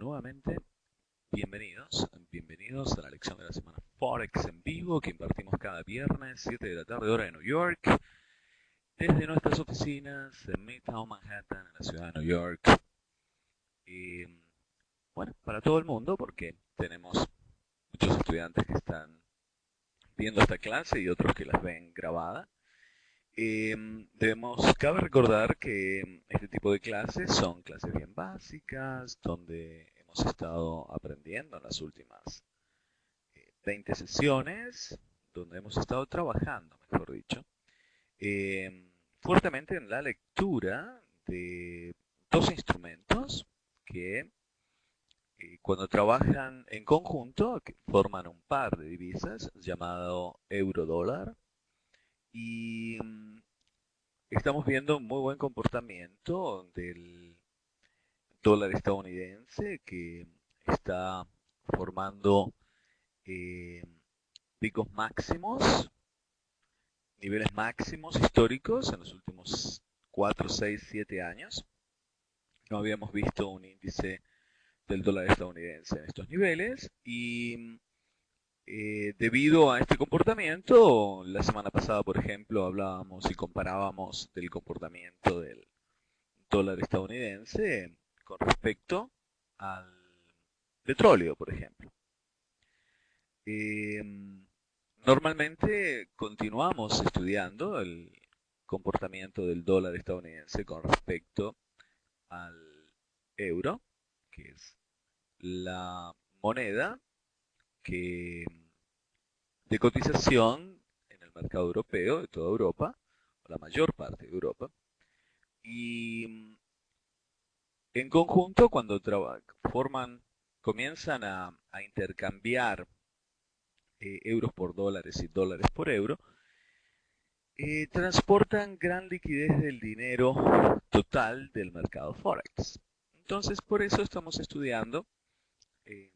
nuevamente, bienvenidos a la lección de la semana Forex en vivo que impartimos cada viernes, 7 de la tarde, hora de New York, desde nuestras oficinas en Midtown Manhattan, en la ciudad de New York. Y bueno, para todo el mundo, porque tenemos muchos estudiantes que están viendo esta clase y otros que las ven grabada. Cabe recordar que este tipo de clases son clases bien básicas, donde hemos estado aprendiendo en las últimas 20 sesiones, donde hemos estado trabajando, mejor dicho, fuertemente en la lectura de dos instrumentos que cuando trabajan en conjunto que forman un par de divisas llamado euro-dólar y estamos viendo un muy buen comportamiento del dólar estadounidense que está formando eh, picos máximos, niveles máximos históricos en los últimos 4, 6, 7 años. No habíamos visto un índice del dólar estadounidense en estos niveles y debido a este comportamiento, la semana pasada, por ejemplo, hablábamos y comparábamos del comportamiento del dólar estadounidense con respecto al petróleo, por ejemplo. Eh, Normalmente continuamos estudiando el comportamiento del dólar estadounidense con respecto al euro, que es la moneda que, de cotización en el mercado europeo de toda Europa, o la mayor parte de Europa. Y en conjunto, cuando comienzan a intercambiar euros por dólares y dólares por euro, transportan gran liquidez del dinero total del mercado Forex. Entonces, por eso estamos estudiando eh,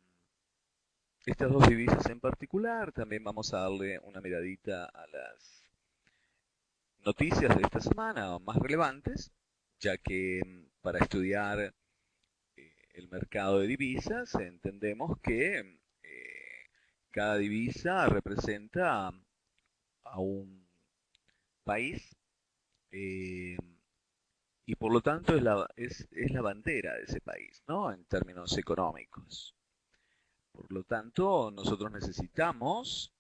estas dos divisas en particular. También vamos a darle una miradita a las noticias de esta semana más relevantes, ya que para estudiar el mercado de divisas entendemos que cada divisa representa a un país eh, y por lo tanto es la bandera de ese país, ¿no? En términos económicos. Por lo tanto, nosotros necesitamos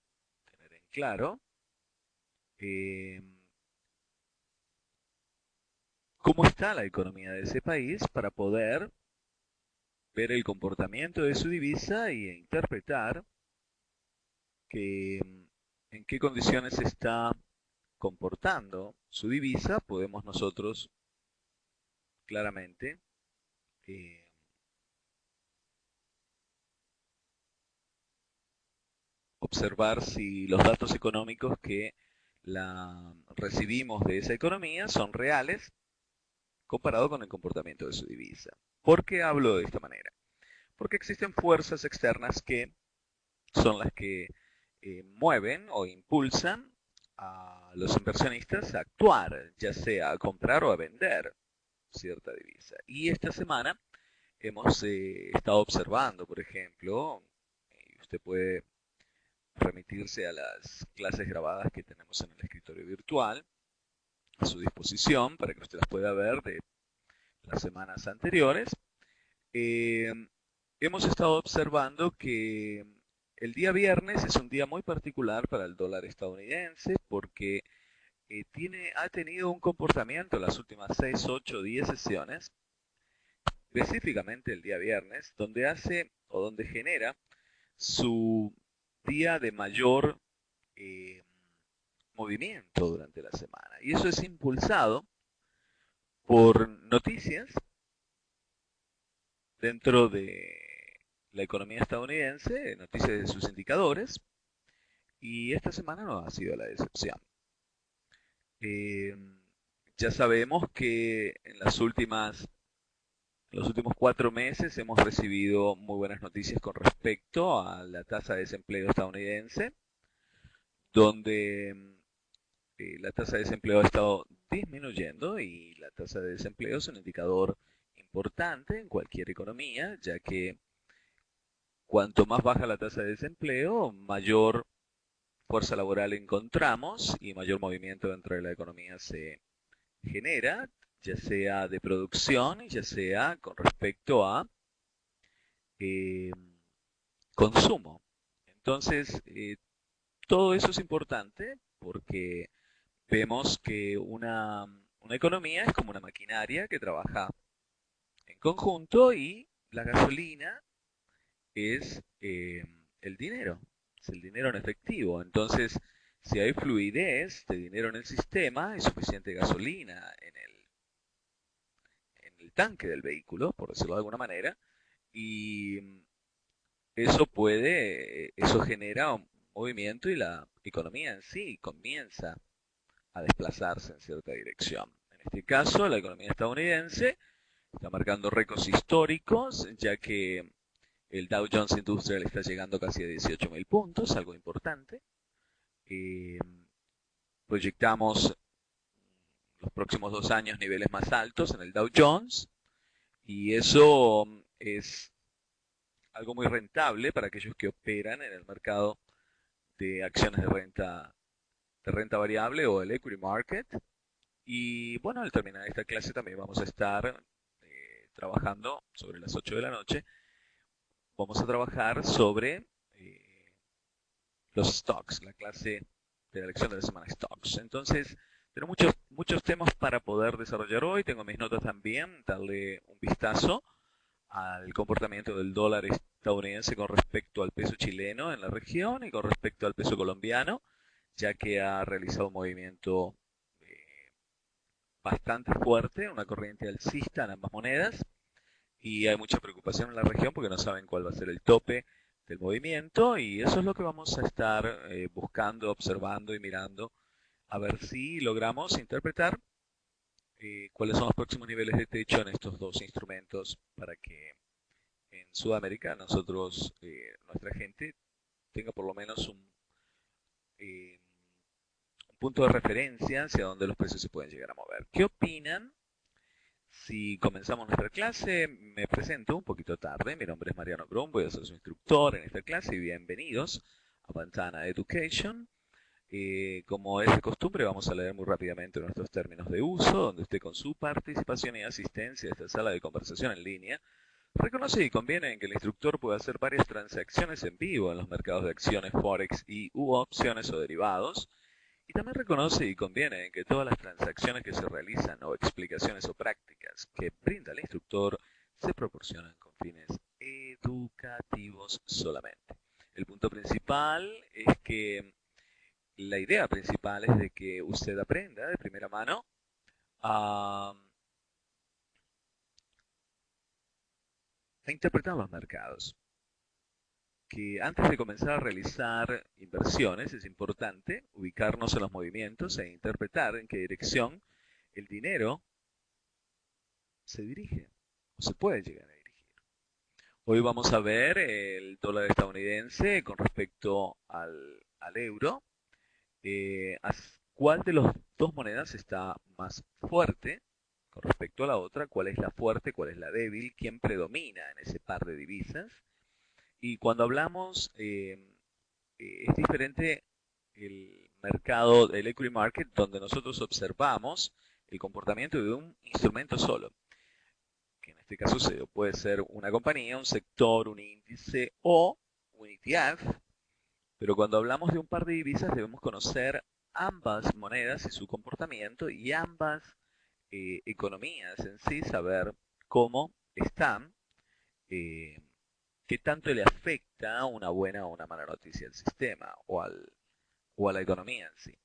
tener en claro eh, cómo está la economía de ese país para poder ver el comportamiento de su divisa e interpretar que, en qué condiciones se está comportando su divisa, podemos nosotros claramente eh, observar si los datos económicos que recibimos de esa economía son reales comparado con el comportamiento de su divisa. ¿Por qué hablo de esta manera? Porque existen fuerzas externas que son las que mueven o impulsan a los inversionistas a actuar, ya sea a comprar o a vender cierta divisa. Y esta semana hemos estado observando, por ejemplo, usted puede remitirse a las clases grabadas que tenemos en el escritorio virtual a su disposición para que usted las pueda ver de las semanas anteriores. Eh, Hemos estado observando que el día viernes es un día muy particular para el dólar estadounidense porque ha tenido un comportamiento en las últimas 6, 8, 10 sesiones, específicamente el día viernes, donde hace o donde genera su día de mayor eh, movimiento durante la semana. Y eso es impulsado por noticias dentro de la economía estadounidense, noticias de sus indicadores, y esta semana no ha sido la excepción. Eh, ya sabemos que en los últimos 4 meses hemos recibido muy buenas noticias con respecto a la tasa de desempleo estadounidense, donde la tasa de desempleo ha estado disminuyendo y la tasa de desempleo es un indicador importante en cualquier economía, ya que cuanto más baja la tasa de desempleo, mayor fuerza laboral encontramos y mayor movimiento dentro de la economía se genera, ya sea de producción y ya sea con respecto a eh, consumo. Entonces, todo eso es importante porque vemos que una economía es como una maquinaria que trabaja en conjunto y la gasolina es es el dinero en efectivo. Entonces, si hay fluidez de dinero en el sistema, hay suficiente gasolina en el tanque del vehículo, por decirlo de alguna manera, y eso genera un movimiento y la economía en sí comienza a desplazarse en cierta dirección. En este caso, la economía estadounidense está marcando récords históricos, ya que el Dow Jones Industrial está llegando casi a 18.000 puntos, algo importante. Eh, Proyectamos los próximos 2 años niveles más altos en el Dow Jones y eso es algo muy rentable para aquellos que operan en el mercado de acciones de renta variable o el equity market. Y bueno, al terminar esta clase también vamos a estar trabajando sobre las 8 de la noche. Vamos a trabajar sobre los stocks, la clase de la lección de la semana stocks. Entonces, tengo muchos temas para poder desarrollar hoy. Tengo mis notas también, darle un vistazo al comportamiento del dólar estadounidense con respecto al peso chileno en la región y con respecto al peso colombiano, ya que ha realizado un movimiento bastante fuerte, una corriente alcista en ambas monedas, y hay mucha preocupación en la región porque no saben cuál va a ser el tope del movimiento, y eso es lo que vamos a estar buscando, observando y mirando, a ver si logramos interpretar cuáles son los próximos niveles de techo en estos dos instrumentos para que en Sudamérica nosotros, nuestra gente, tenga por lo menos eh, un punto de referencia hacia donde los precios se pueden llegar a mover. ¿Qué opinan? Si comenzamos nuestra clase, me presento un poquito tarde. Mi nombre es Mariano Brum, voy a ser su instructor en esta clase y bienvenidos a Ventana Education. Como es de costumbre, vamos a leer muy rápidamente nuestros términos de uso, donde usted con su participación y asistencia a esta sala de conversación en línea reconoce y conviene en que el instructor pueda hacer varias transacciones en vivo en los mercados de acciones Forex y u opciones o derivados. Y también reconoce y conviene en que todas las transacciones que se realizan o explicaciones o prácticas que brinda el instructor se proporcionan con fines educativos solamente. El punto principal es que la idea principal es de que usted aprenda de primera mano a interpretar los mercados. Que antes de comenzar a realizar inversiones es importante ubicarnos en los movimientos e interpretar en qué dirección el dinero se dirige o se puede llegar a dirigir. Hoy vamos a ver el dólar estadounidense con respecto al euro. ¿Cuál de las dos monedas está más fuerte con respecto a la otra? ¿Cuál es la fuerte? ¿Cuál es la débil? ¿Quién predomina en ese par de divisas? Y cuando hablamos, es diferente el mercado del equity market, donde nosotros observamos el comportamiento de un instrumento solo, que en este caso puede ser una compañía, un sector, un índice o un ETF, pero cuando hablamos de un par de divisas debemos conocer ambas monedas y su comportamiento y ambas economías en sí, saber cómo están, eh, qué tanto le afecta una buena o una mala noticia al sistema o a la economía en sí.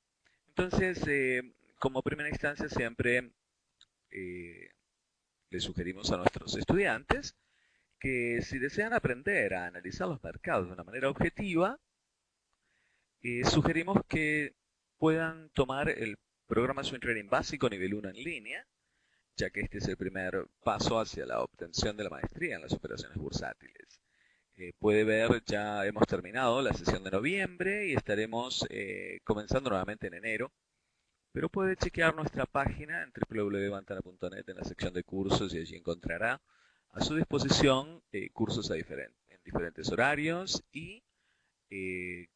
Entonces, como primera instancia, siempre eh, le sugerimos a nuestros estudiantes que si desean aprender a analizar los mercados de una manera objetiva, sugerimos que puedan tomar el programa Swing Trading básico nivel 1 en línea, ya que este es el primer paso hacia la obtención de la maestría en las operaciones bursátiles. Puede ver, ya hemos terminado la sesión de noviembre y estaremos comenzando nuevamente en enero pero puede chequear nuestra página en www.vantana.net en la sección de cursos y allí encontrará a su disposición cursos en diferentes horarios y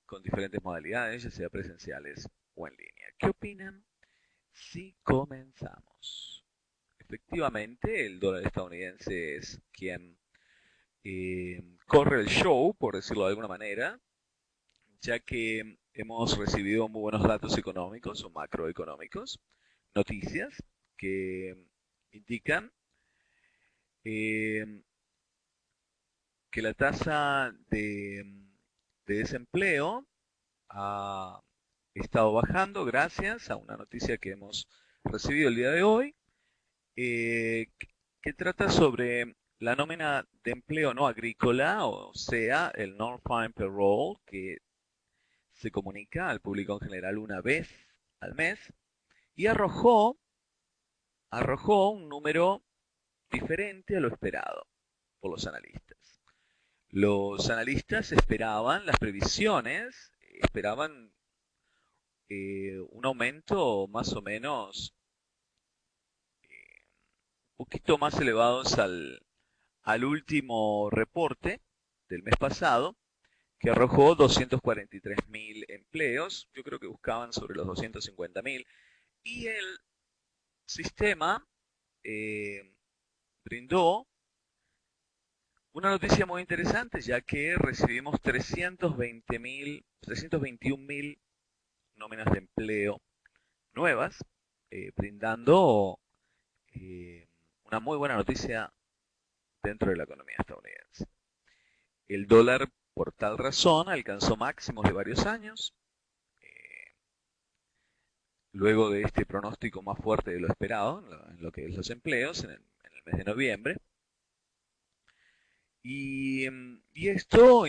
con diferentes modalidades, ya sea presenciales o en línea. ¿Qué opinan si comenzamos? Efectivamente, el dólar estadounidense es quien corre el show, por decirlo de alguna manera, ya que hemos recibido muy buenos datos económicos o macroeconómicos, noticias que indican eh, que la tasa de desempleo ha estado bajando gracias a una noticia que hemos recibido el día de hoy, que trata sobre la nómina de empleo no agrícola, o sea, el Non-Farm Payroll, que se comunica al público en general una vez al mes, y arrojó un número diferente a lo esperado por los analistas. Los analistas esperaban, las previsiones, esperaban un aumento más o menos un poquito más elevados al último reporte del mes pasado, que arrojó 243.000 empleos. Yo creo que buscaban sobre los 250.000. Y el sistema eh, brindó una noticia muy interesante, ya que recibimos 321.000 nóminas de empleo nuevas, brindando eh, una muy buena noticia dentro de la economía estadounidense. El dólar, por tal razón, alcanzó máximos de varios años, eh, luego de este pronóstico más fuerte de lo esperado en lo que es los empleos en el mes de noviembre. Y esto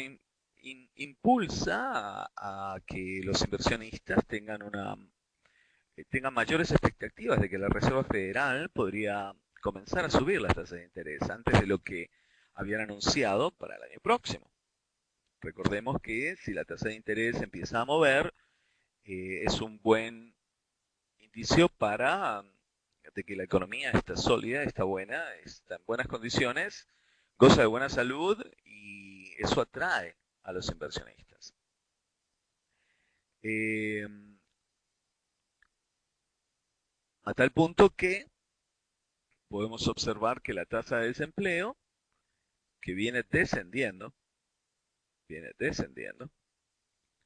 impulsa a que los inversionistas tengan mayores expectativas de que la Reserva Federal podría comenzar a subir las tasas de interés antes de lo que habían anunciado para el año próximo. Recordemos que si la tasa de interés empieza a mover, es un buen indicio de que la economía está sólida, está buena, está en buenas condiciones, goza de buena salud y eso atrae a los inversionistas. Eh, a tal punto que podemos observar que la tasa de desempleo, que viene descendiendo,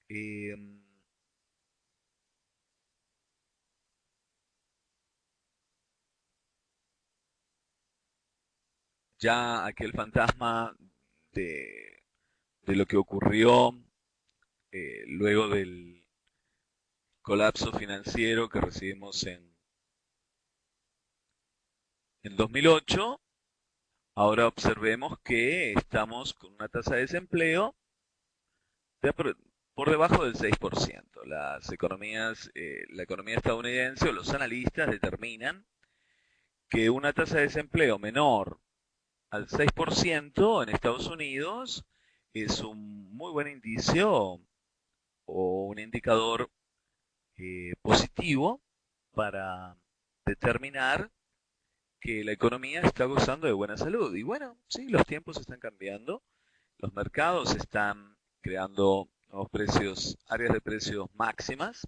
eh, ya aquel fantasma de, de lo que ocurrió luego del colapso financiero que recibimos en 2008, ahora observemos que estamos con una tasa de desempleo de por debajo del 6%. La economía estadounidense o los analistas determinan que una tasa de desempleo menor al 6% en Estados Unidos es un muy buen indicio o un indicador positivo para determinar que la economía está gozando de buena salud. Y bueno, sí, los tiempos están cambiando, los mercados están creando nuevos precios, áreas de precios máximas,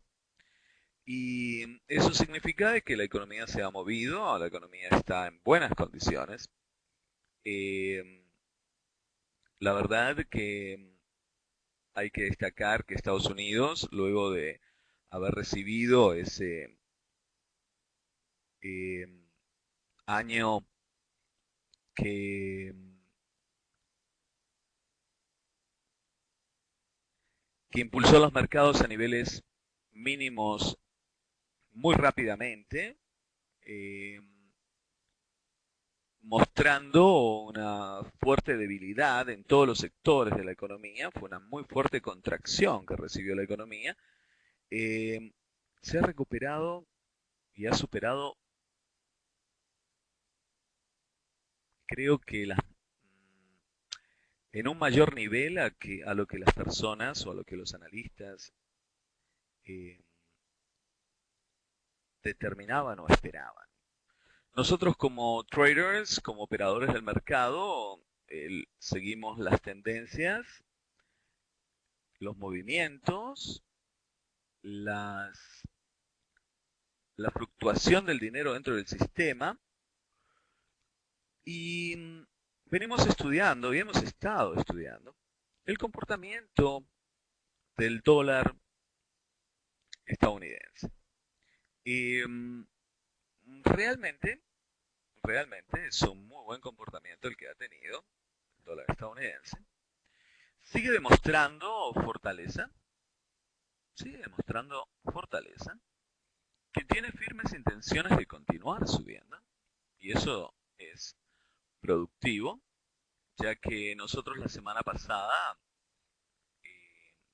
y eso significa que la economía se ha movido, la economía está en buenas condiciones. Eh, la verdad que hay que destacar que Estados Unidos, luego de haber recibido ese eh, año que, que impulsó los mercados a niveles mínimos muy rápidamente, eh, mostrando una fuerte debilidad en todos los sectores de la economía. Fue una muy fuerte contracción que recibió la economía. eh, Se ha recuperado y ha superado, creo que en un mayor nivel a lo que las personas o a lo que los analistas eh, determinaban o esperaban. Nosotros como traders, como operadores del mercado, seguimos las tendencias, los movimientos, las, la fluctuación del dinero dentro del sistema y venimos estudiando y hemos estado estudiando el comportamiento del dólar estadounidense. Y realmente es un muy buen comportamiento el que ha tenido el dólar estadounidense. Sigue demostrando fortaleza, que tiene firmes intenciones de continuar subiendo, y eso es productivo, ya que nosotros la semana pasada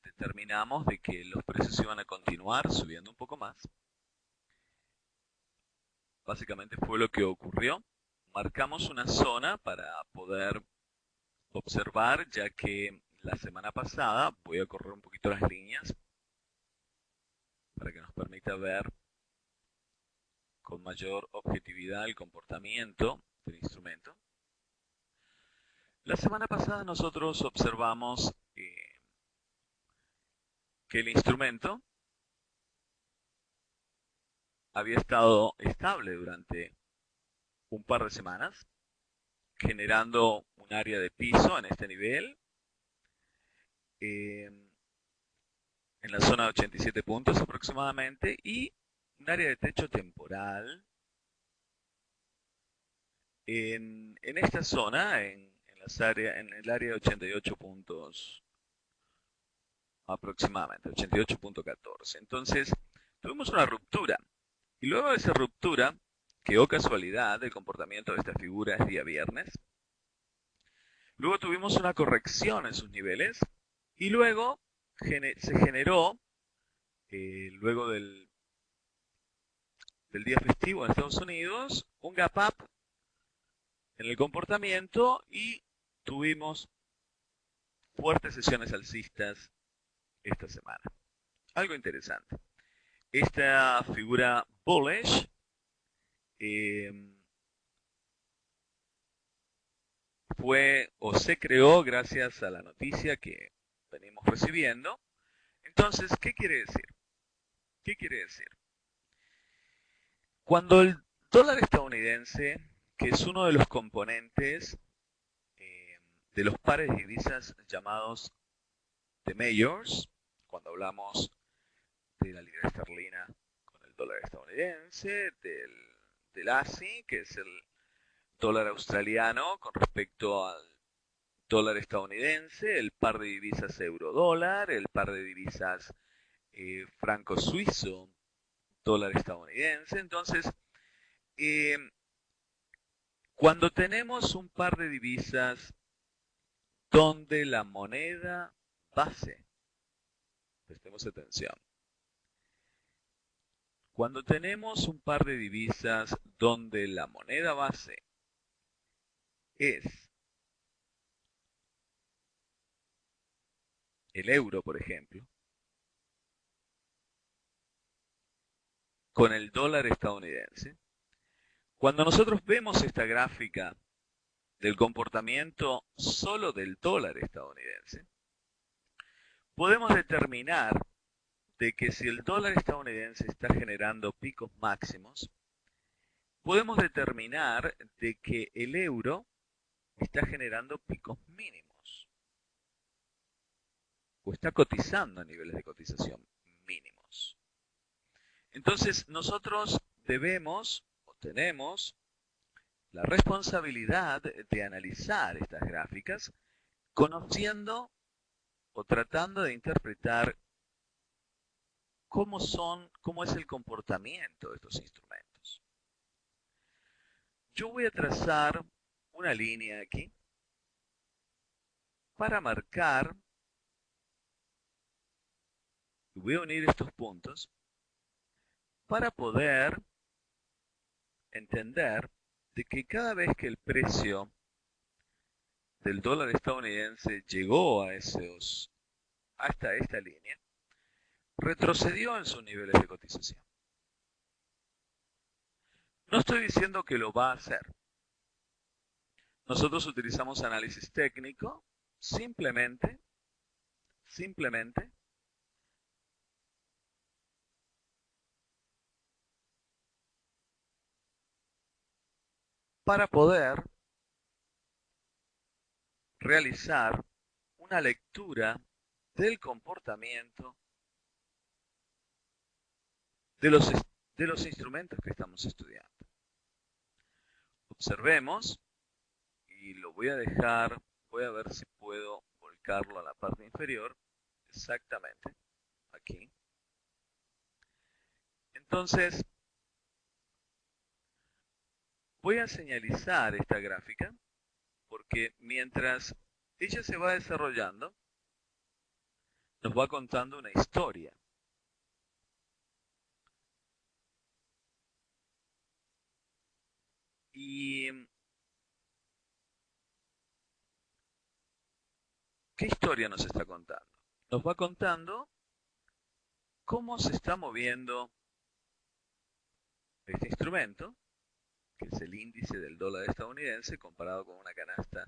determinamos de que los precios iban a continuar subiendo un poco más. Básicamente fue lo que ocurrió. Marcamos una zona para poder observar, ya que la semana pasada, voy a correr un poquito las líneas para que nos permita ver con mayor objetividad el comportamiento del instrumento. La semana pasada nosotros observamos que el instrumento había estado estable durante un par de semanas, generando un área de piso en este nivel, en la zona de 87 puntos aproximadamente, y un área de techo temporal en esta zona, en el área de 88 puntos aproximadamente, 88.14. Entonces, tuvimos una ruptura. Y luego de esa ruptura, que oh casualidad, el comportamiento de esta figura es día viernes. Luego tuvimos una corrección en sus niveles. Y luego se generó, luego del día festivo en Estados Unidos, un gap up en el comportamiento y tuvimos fuertes sesiones alcistas esta semana. Algo interesante. Esta figura bullish fue o se creó gracias a la noticia que venimos recibiendo. Entonces, ¿qué quiere decir? ¿Qué quiere decir? Cuando el dólar estadounidense, que es uno de los componentes de los pares de divisas llamados de Majors, cuando hablamos de la libra esterlina con el dólar estadounidense, del ASI, que es el dólar australiano con respecto al dólar estadounidense, el par de divisas euro-dólar, el par de divisas franco suizo, dólar estadounidense. Entonces, cuando tenemos un par de divisas donde la moneda base, prestemos atención, cuando tenemos un par de divisas donde la moneda base es el euro, por ejemplo, con el dólar estadounidense, cuando nosotros vemos esta gráfica del comportamiento solo del dólar estadounidense, podemos determinar de que si el dólar estadounidense está generando picos máximos, podemos determinar de que el euro está generando picos mínimos o está cotizando a niveles de cotización mínimos. Entonces nosotros debemos o tenemos la responsabilidad de analizar estas gráficas conociendo o tratando de interpretar cómo es el comportamiento de estos instrumentos. Yo voy a trazar una línea aquí para marcar, y voy a unir estos puntos para poder entender de que cada vez que el precio del dólar estadounidense llegó hasta esta línea, retrocedió en sus niveles de cotización. No estoy diciendo que lo va a hacer. Nosotros utilizamos análisis técnico simplemente para poder realizar una lectura del comportamiento de los instrumentos que estamos estudiando. Observemos, y lo voy a dejar, voy a ver si puedo volcarlo a la parte inferior, exactamente, aquí. Entonces, voy a señalizar esta gráfica, porque mientras ella se va desarrollando, nos va contando una historia. ¿Y qué historia nos está contando? Nos va contando cómo se está moviendo este instrumento, que es el índice del dólar estadounidense comparado con una canasta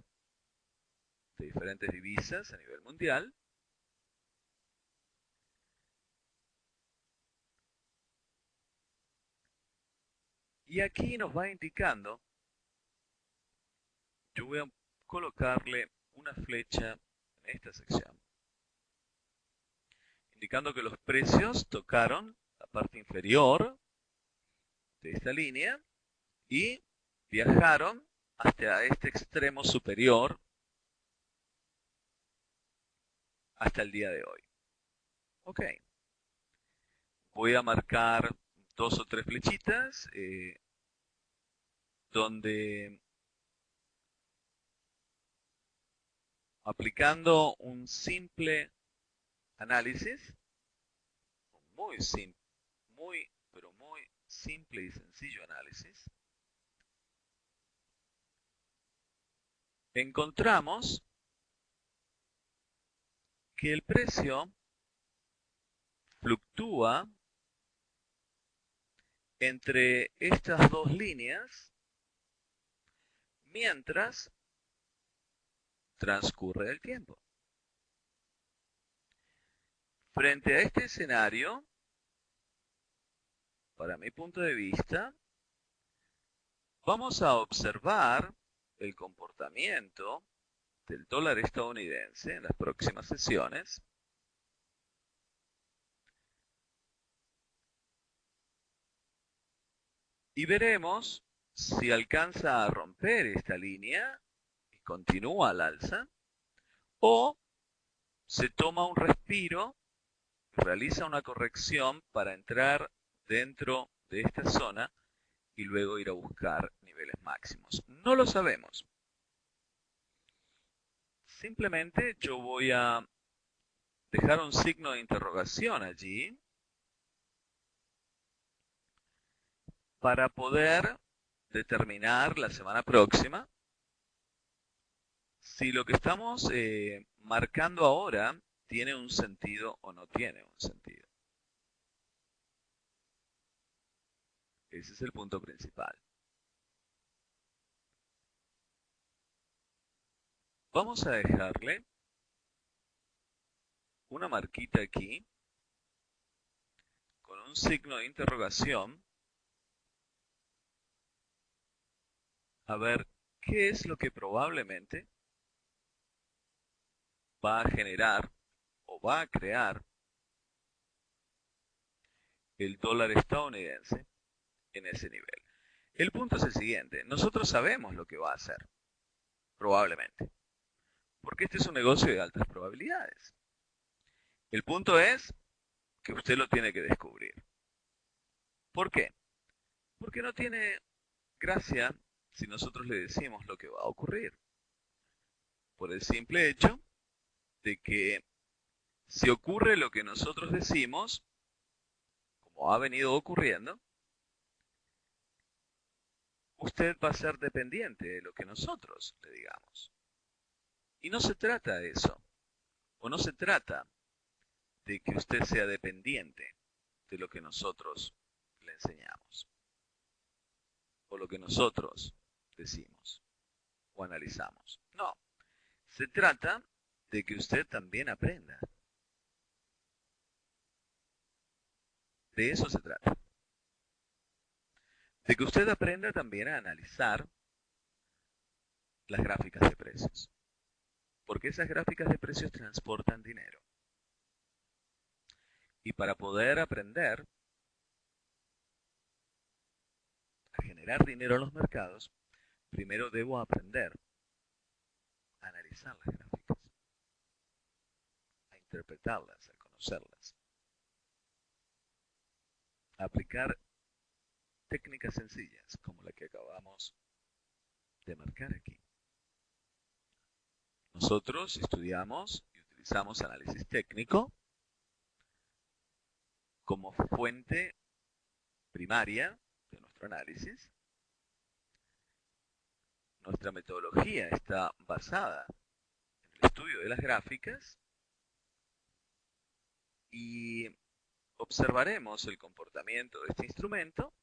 de diferentes divisas a nivel mundial. Y aquí nos va indicando, yo voy a colocarle una flecha en esta sección, indicando que los precios tocaron la parte inferior de esta línea y viajaron hasta este extremo superior hasta el día de hoy. Ok. Voy a marcar 2 o 3 flechitas donde aplicando un simple análisis, muy simple, pero muy simple y sencillo análisis, encontramos que el precio fluctúa entre estas dos líneas mientras transcurre el tiempo. Frente a este escenario, para mi punto de vista, vamos a observar el comportamiento del dólar estadounidense en las próximas sesiones. Y veremos si alcanza a romper esta línea y continúa al alza, o se toma un respiro, realiza una corrección para entrar dentro de esta zona y luego ir a buscar niveles máximos. No lo sabemos. Simplemente yo voy a dejar un signo de interrogación allí para poder determinar la semana próxima si lo que estamos marcando ahora tiene un sentido o no tiene un sentido. Ese es el punto principal. Vamos a dejarle una marquita aquí con un signo de interrogación a ver qué es lo que probablemente va a generar o va a crear el dólar estadounidense en ese nivel. El punto es el siguiente, nosotros sabemos lo que va a hacer, probablemente, porque este es un negocio de altas probabilidades. El punto es que usted lo tiene que descubrir. ¿Por qué? Porque no tiene gracia si nosotros le decimos lo que va a ocurrir. Por el simple hecho de que si ocurre lo que nosotros decimos, como ha venido ocurriendo, usted va a ser dependiente de lo que nosotros le digamos. Y no se trata de eso, o no se trata de que usted sea dependiente de lo que nosotros le enseñamos. o lo que nosotros decimos o analizamos. No, se trata de que usted también aprenda. De eso se trata. De que usted aprenda también a analizar las gráficas de precios. Porque esas gráficas de precios transportan dinero. Y para poder aprender a generar dinero en los mercados, primero debo aprender a analizar las gráficas, a interpretarlas, a conocerlas, a aplicar técnicas sencillas como la que acabamos de marcar aquí. Nosotros estudiamos y utilizamos análisis técnico como fuente primaria de nuestro análisis. Nuestra metodología está basada en el estudio de las gráficas y observaremos el comportamiento de este instrumento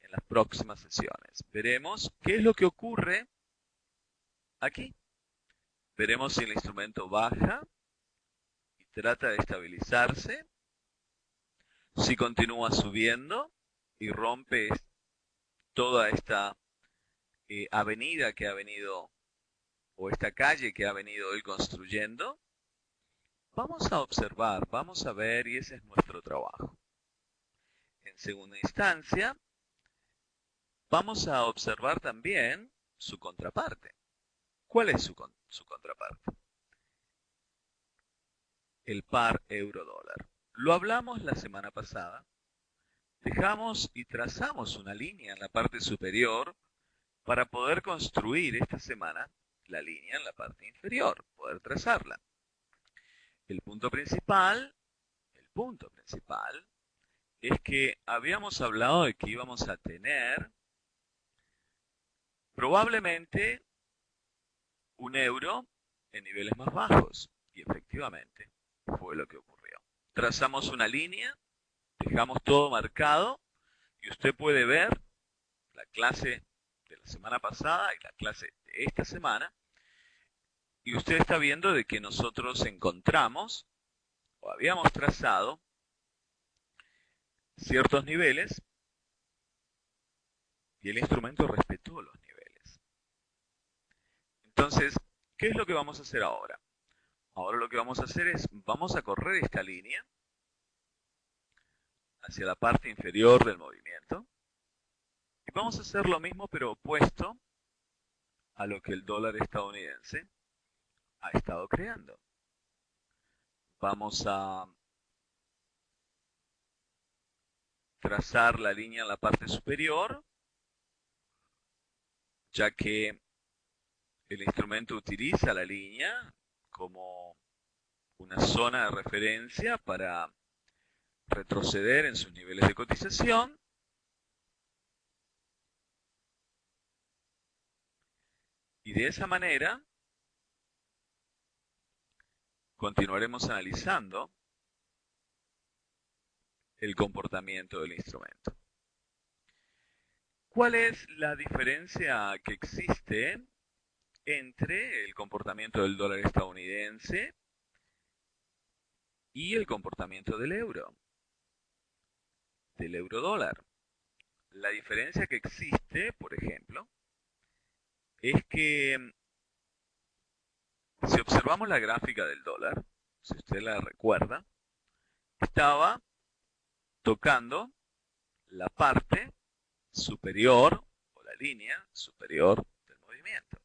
en las próximas sesiones. Veremos qué es lo que ocurre aquí. Veremos si el instrumento baja y trata de estabilizarse, si continúa subiendo y rompe toda esta avenida que ha venido, o esta calle que ha venido hoy construyendo. Vamos a observar, vamos a ver, y ese es nuestro trabajo. En segunda instancia, vamos a observar también su contraparte. ¿Cuál es su contraparte? El par euro-dólar. Lo hablamos la semana pasada. Dejamos y trazamos una línea en la parte superior para poder construir esta semana la línea en la parte inferior, poder trazarla. El punto principal es que habíamos hablado de que íbamos a tener probablemente un euro en niveles más bajos. Y efectivamente fue lo que ocurrió. Trazamos una línea, dejamos todo marcado y usted puede ver la clase de la semana pasada y la clase de esta semana. Y usted está viendo de que nosotros encontramos o habíamos trazado ciertos niveles y el instrumento respetó los niveles. Entonces, ¿qué es lo que vamos a hacer ahora? Ahora lo que vamos a hacer es, vamos a correr esta línea hacia la parte inferior del movimiento y vamos a hacer lo mismo pero opuesto a lo que el dólar estadounidense ha estado creando. Vamos a trazar la línea en la parte superior, ya que el instrumento utiliza la línea como una zona de referencia para retroceder en sus niveles de cotización. Y de esa manera continuaremos analizando el comportamiento del instrumento. ¿Cuál es la diferencia que existe entre el comportamiento del dólar estadounidense y el comportamiento del euro dólar? La diferencia que existe, por ejemplo, es que si observamos la gráfica del dólar, si usted la recuerda, estaba tocando la parte superior o la línea superior del movimiento.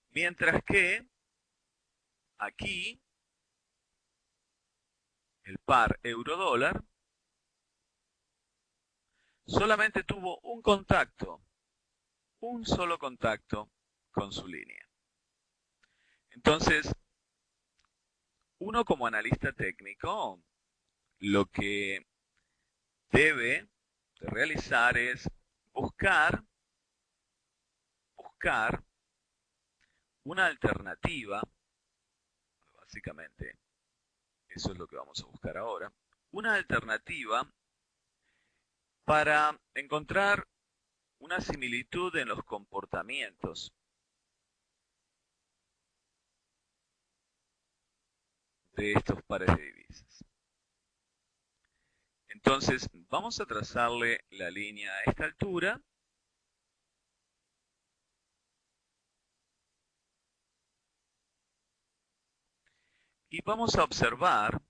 Mientras que aquí el par euro-dólar solamente tuvo un contacto, un solo contacto con su línea. Entonces, uno como analista técnico, lo que debe de realizar es buscar una alternativa, básicamente eso es lo que vamos a buscar ahora, una alternativa para encontrar una similitud en los comportamientos de estos pares de divisas. Entonces, vamos a trazarle la línea a esta altura. Y vamos a observar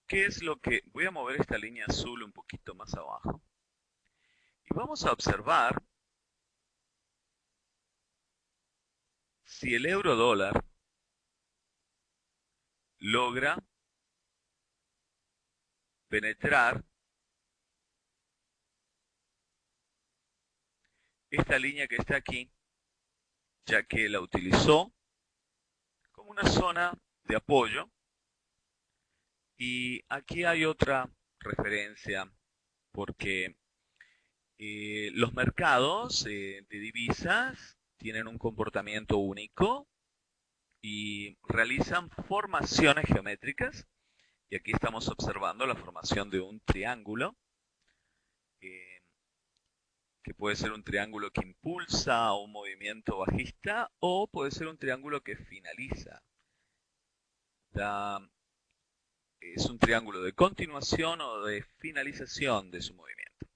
qué es lo que... Voy a mover esta línea azul un poquito más abajo. Y vamos a observar si el euro dólar logra penetrar esta línea que está aquí, ya que la utilizó como una zona de apoyo. Y aquí hay otra referencia, porque los mercados de divisas tienen un comportamiento único y realizan formaciones geométricas. Y aquí estamos observando la formación de un triángulo, eh, que puede ser un triángulo que impulsa un movimiento bajista o puede ser un triángulo que finaliza. Es un triángulo de continuación o de finalización de su movimiento.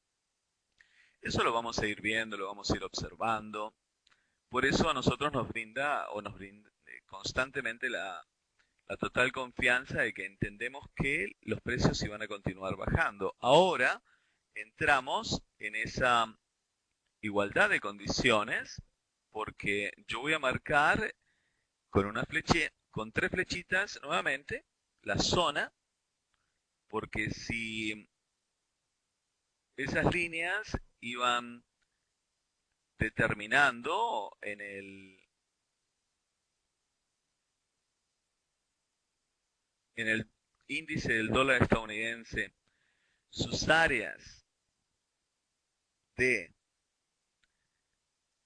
Eso lo vamos a ir viendo, lo vamos a ir observando. Por eso a nosotros nos brinda constantemente la total confianza de que entendemos que los precios iban a continuar bajando. Ahora entramos en esa igualdad de condiciones porque yo voy a marcar con una flecha, con tres flechitas nuevamente la zona, porque si esas líneas iban determinando en el índice del dólar estadounidense sus áreas de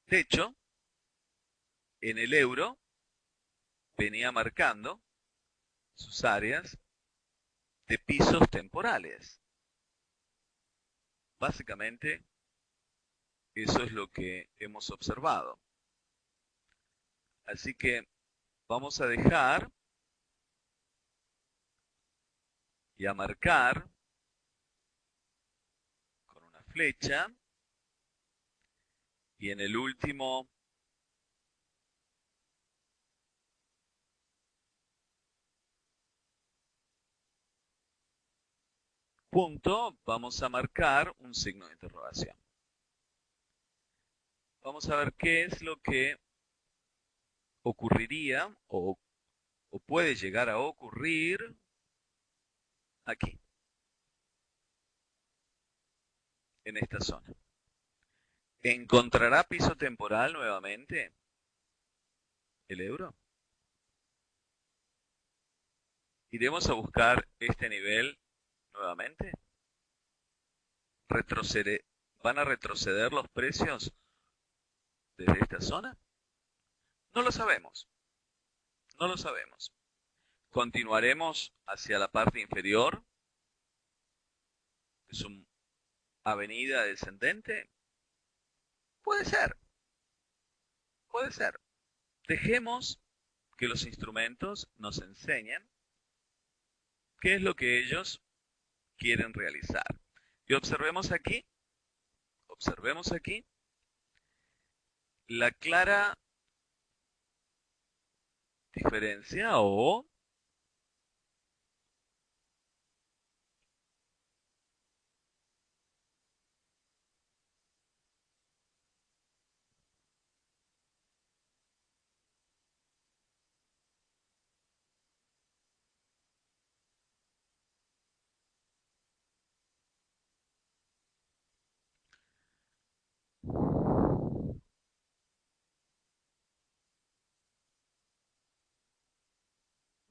techo, en el euro venía marcando sus áreas de pisos temporales. Básicamente, eso es lo que hemos observado. Así que vamos a dejar y a marcar con una flecha, y en el último punto vamos a marcar un signo de interrogación. Vamos a ver qué es lo que ocurriría o puede llegar a ocurrir aquí, en esta zona. ¿Encontrará piso temporal nuevamente el euro? ¿Iremos a buscar este nivel nuevamente? ¿Van a retroceder los precios desde esta zona? No lo sabemos, no lo sabemos. ¿Continuaremos hacia la parte inferior de su avenida descendente? Puede ser, puede ser. Dejemos que los instrumentos nos enseñen qué es lo que ellos quieren realizar. Y observemos aquí la clara diferencia o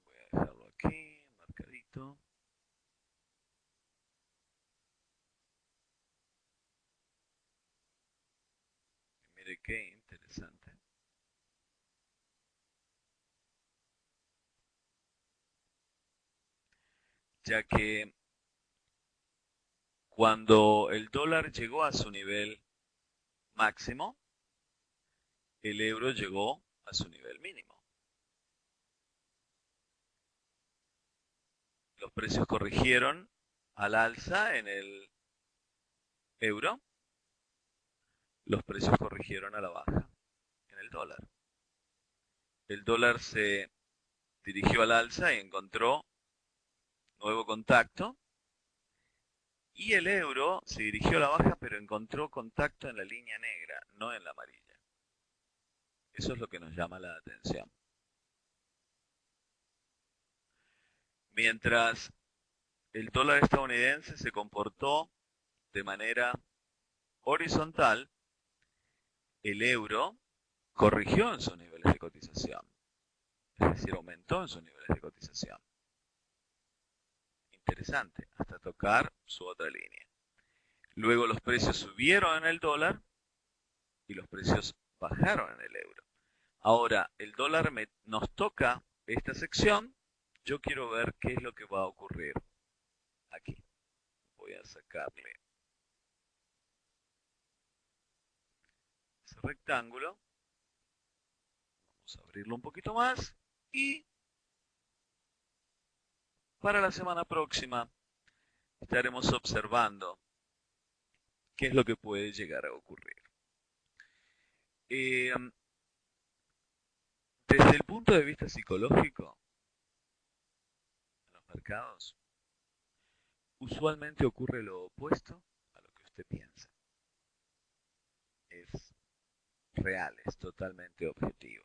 voy a dejarlo aquí, marcadito. Mire qué interesante. Ya que Cuando el dólar llegó a su nivel máximo, el euro llegó a su nivel mínimo. Los precios corrigieron al alza en el euro, los precios corrigieron a la baja en el dólar. El dólar se dirigió al alza y encontró nuevo contacto, y el euro se dirigió a la baja pero encontró contacto en la línea negra, no en la amarilla. Eso es lo que nos llama la atención. Mientras el dólar estadounidense se comportó de manera horizontal, el euro corrigió en sus niveles de cotización, es decir, aumentó en sus niveles de cotización. Interesante, hasta tocar su otra línea. Luego los precios subieron en el dólar y los precios bajaron en el euro. Ahora, el dólar nos toca esta sección. Yo quiero ver qué es lo que va a ocurrir aquí. Voy a sacarle ese rectángulo. Vamos a abrirlo un poquito más. Y para la semana próxima estaremos observando qué es lo que puede llegar a ocurrir. Desde el punto de vista psicológico, en los mercados, usualmente ocurre lo opuesto a lo que usted piensa. Es real, es totalmente objetivo.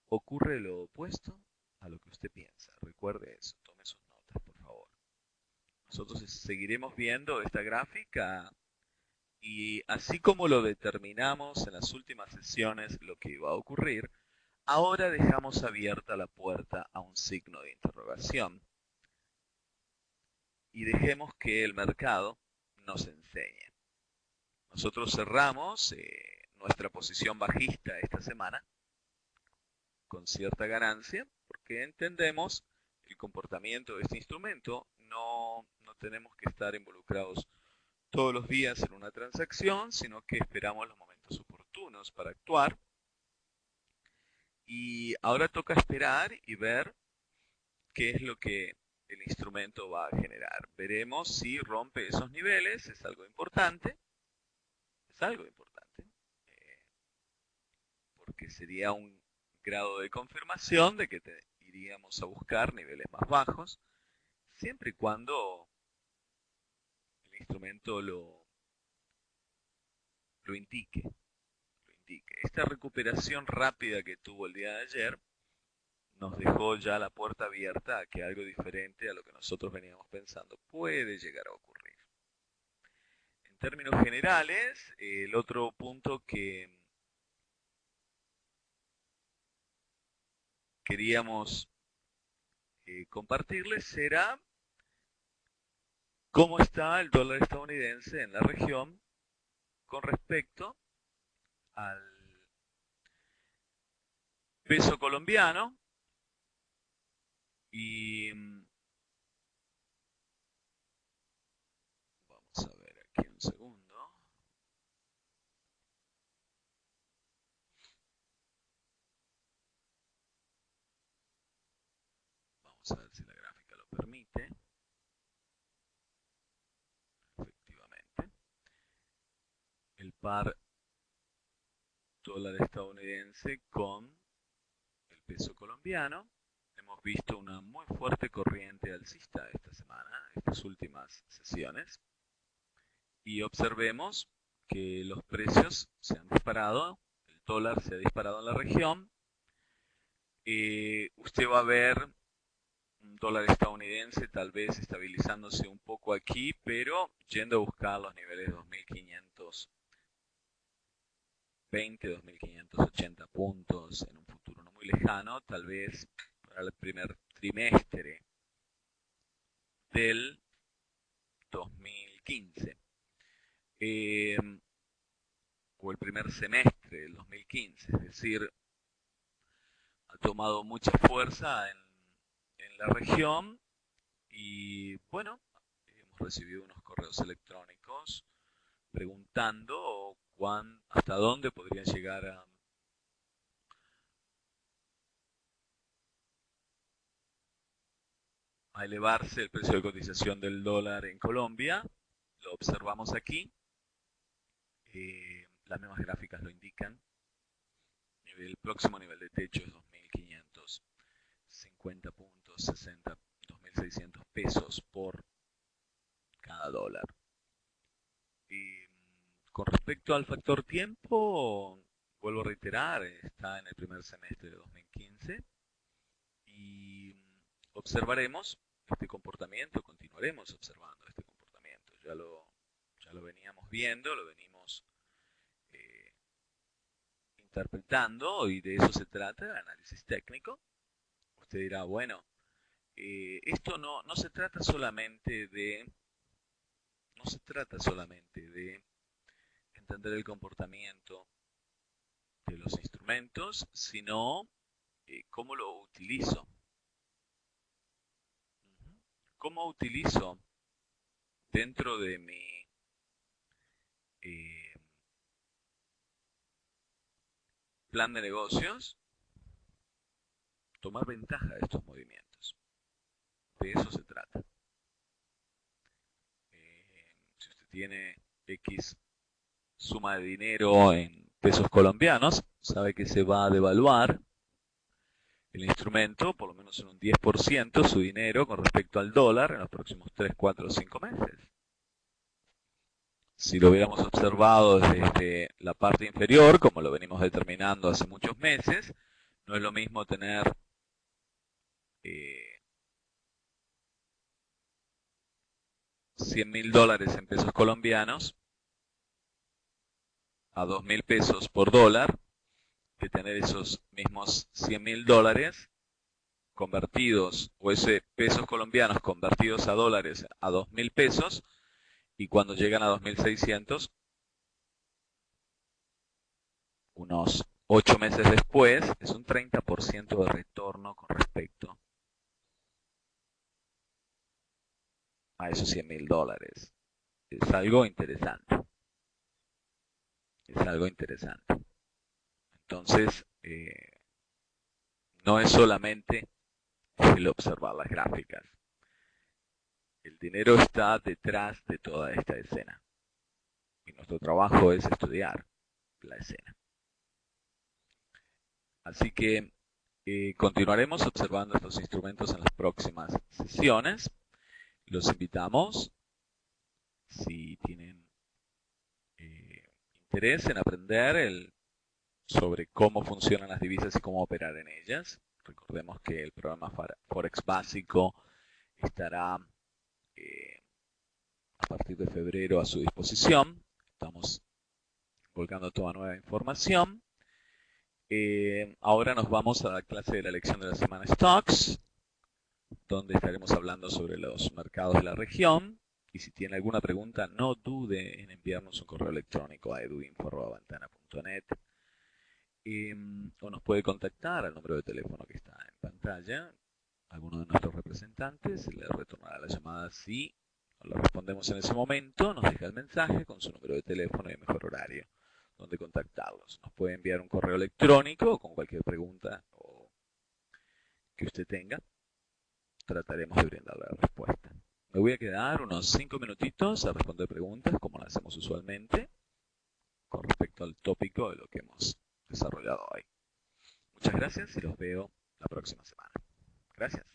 Ocurre lo opuesto a lo que usted piensa. Recuerde eso, tome sus notas, por favor. Nosotros seguiremos viendo esta gráfica y así como lo determinamos en las últimas sesiones lo que iba a ocurrir, ahora dejamos abierta la puerta a un signo de interrogación y dejemos que el mercado nos enseñe. Nosotros cerramos nuestra posición bajista esta semana con cierta ganancia porque entendemos el comportamiento de este instrumento. No tenemos que estar involucrados todos los días en una transacción, sino que esperamos los momentos oportunos para actuar. Y ahora toca esperar y ver qué es lo que el instrumento va a generar. Veremos si rompe esos niveles, es algo importante, porque sería un grado de confirmación de que iríamos a buscar niveles más bajos, siempre y cuando el instrumento lo indique. Esta recuperación rápida que tuvo el día de ayer nos dejó ya la puerta abierta a que algo diferente a lo que nosotros veníamos pensando puede llegar a ocurrir. En términos generales, el otro punto que queríamos compartirles era cómo está el dólar estadounidense en la región con respecto al peso colombiano y vamos a ver aquí un segundo. Vamos a ver si la gráfica lo permite. Efectivamente. El par dólar estadounidense con el peso colombiano. Hemos visto una muy fuerte corriente alcista esta semana, estas últimas sesiones. Y observemos que los precios se han disparado, el dólar se ha disparado en la región. Usted va a ver un dólar estadounidense tal vez estabilizándose un poco aquí, pero yendo a buscar los niveles 2520, 2580 puntos en un futuro no muy lejano, tal vez para el primer trimestre del 2015. O el primer semestre del 2015, es decir, ha tomado mucha fuerza en la región y bueno, hemos recibido unos correos electrónicos preguntando hasta dónde podrían llegar a elevarse el precio de cotización del dólar en Colombia. Lo observamos aquí. Las mismas gráficas lo indican. El próximo nivel de techo es 2.550 puntos, 2.600 pesos por cada dólar. Con respecto al factor tiempo, vuelvo a reiterar, está en el primer semestre de 2015 y observaremos este comportamiento, continuaremos observando este comportamiento. Ya lo veníamos viendo, lo venimos interpretando y de eso se trata el análisis técnico. Usted dirá, bueno, esto no se trata solamente de entender el comportamiento de los instrumentos, sino cómo lo utilizo. ¿Cómo utilizo dentro de mi plan de negocios tomar ventaja de estos movimientos? De eso se trata. Si usted tiene X suma de dinero en pesos colombianos, sabe que se va a devaluar el instrumento, por lo menos en un 10%, su dinero con respecto al dólar en los próximos 3, 4 o 5 meses. Si lo hubiéramos observado desde la parte inferior, como lo venimos determinando hace muchos meses, no es lo mismo tener $100.000 en pesos colombianos a 2.000 pesos por dólar, que tener esos mismos $100.000 convertidos, o ese pesos colombianos convertidos a dólares a 2.000 pesos, y cuando llegan a 2.600, unos 8 meses después, es un 30% de retorno con respecto a esos $100.000. Es algo interesante. Es algo interesante. Entonces, no es solamente el observar las gráficas. El dinero está detrás de toda esta escena. Y nuestro trabajo es estudiar la escena. Así que continuaremos observando estos instrumentos en las próximas sesiones. Los invitamos, si tienen interés en aprender sobre cómo funcionan las divisas y cómo operar en ellas. Recordemos que el programa Forex básico estará a partir de febrero a su disposición. Estamos colgando toda nueva información. Ahora nos vamos a la clase de la lección de la semana Stocks, donde estaremos hablando sobre los mercados de la región. Y si tiene alguna pregunta, no dude en enviarnos un correo electrónico a eduinfo@ventana.net o nos puede contactar al número de teléfono que está en pantalla. Alguno de nuestros representantes le retornará la llamada si le respondemos en ese momento. Nos deja el mensaje con su número de teléfono y el mejor horario donde contactarlos. Nos puede enviar un correo electrónico con cualquier pregunta que usted tenga. Trataremos de brindarle la respuesta. Me voy a quedar unos 5 minutitos a responder preguntas, como lo hacemos usualmente, con respecto al tópico de lo que hemos desarrollado hoy. Muchas gracias y los veo la próxima semana. Gracias.